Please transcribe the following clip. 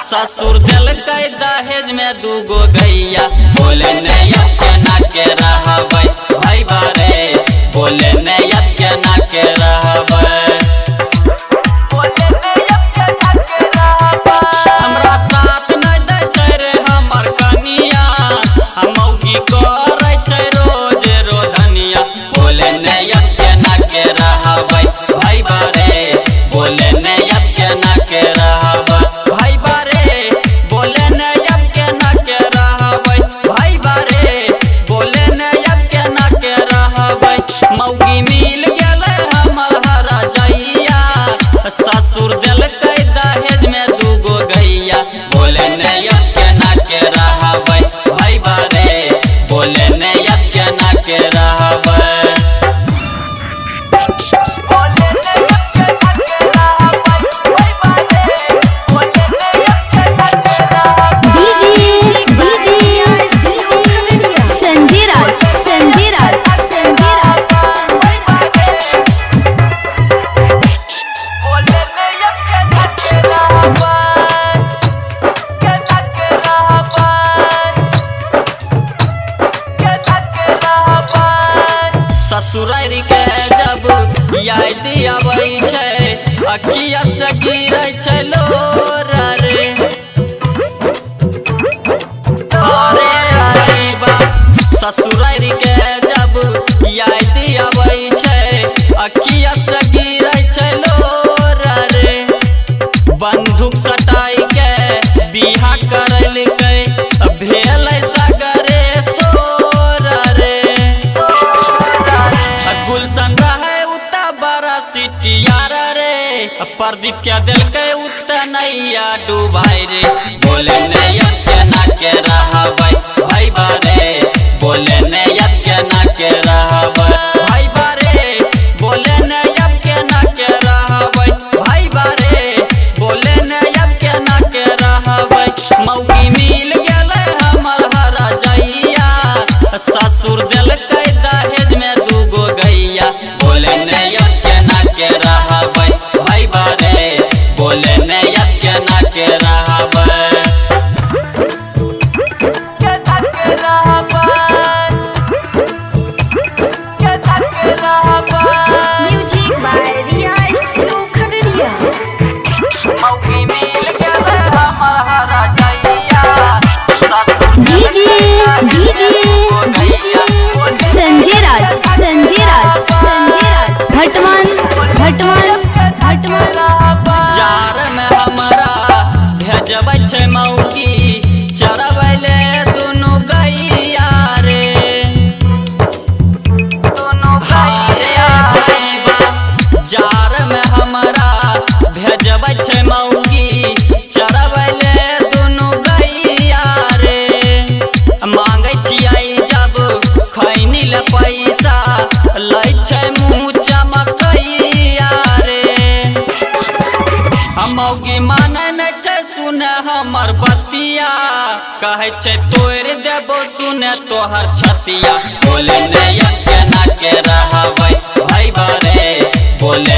ससुर दिल कई दहेज में दूगो गैया बोले नैया के ना के रहबै भाई बारे बोले नैया के ना के रहबै हमरा साथ नहीं दै छै रे हमर कनिया मौगी करै छै रोज रोधनिया बोले नैया के ना के रहबै भाई बारे बोले नैया के ना के रहबै भाई बारे बोले नैया के ना के रहबै भाई बारे बोले नैया के ना के रहबै मौगी मिल गेलै हमर हरा जइया ससुर देलकै दहेज में दूगो गैया बोले नैया के ना के रहबै भाई बारे बोले नैया के ना के रहबै ससुरारी के जब याद आबै छै अखिया से गिरै छै लोरा रे अरे बस ससुरारी के जब याद आबै छै अखिया से गिरै छै लोरा रे बंदूक सटाई के बिहा करलकै भेलै सगरे सोरा रे गुलशन रहे उता बड़ा सिटियार रे प्रदीप के दिलकै उता नैया डूबाई रे बोले नैया के ना के रहबै भाई बारे बोले नैया के ना के रहबै भाई बारे बोले नैया के ना के रहबै भाई बारे बोले नैया के ना के रहबै मौगी मिल गेलै हमर हरा जइया ससुर देलकै दहेज में दूगो गैया बोले नैया के ना के रहबै भाई बारे बोले नैया के ना के रहबै music by Riya studio Khagaria मौगी मिल गेलै हमर हरा जइया संजय राज भटवान जार में हमरा भेजबै छै मौगी चरबै ले दुनू गैया रे दुनू गैया बस जार में हमरा भेजबै छै मौगी चरबै ले दुनू गैया रे मांगै छियै जब खैनी ले पैसा लै छै मुँह चमकैया रे मौगी माने नै छै सुने हमर बतिया कहै छै तोड़ देबो सुने तोहर छतिया बोले नैया के ना के रहबै भाई बारे बोले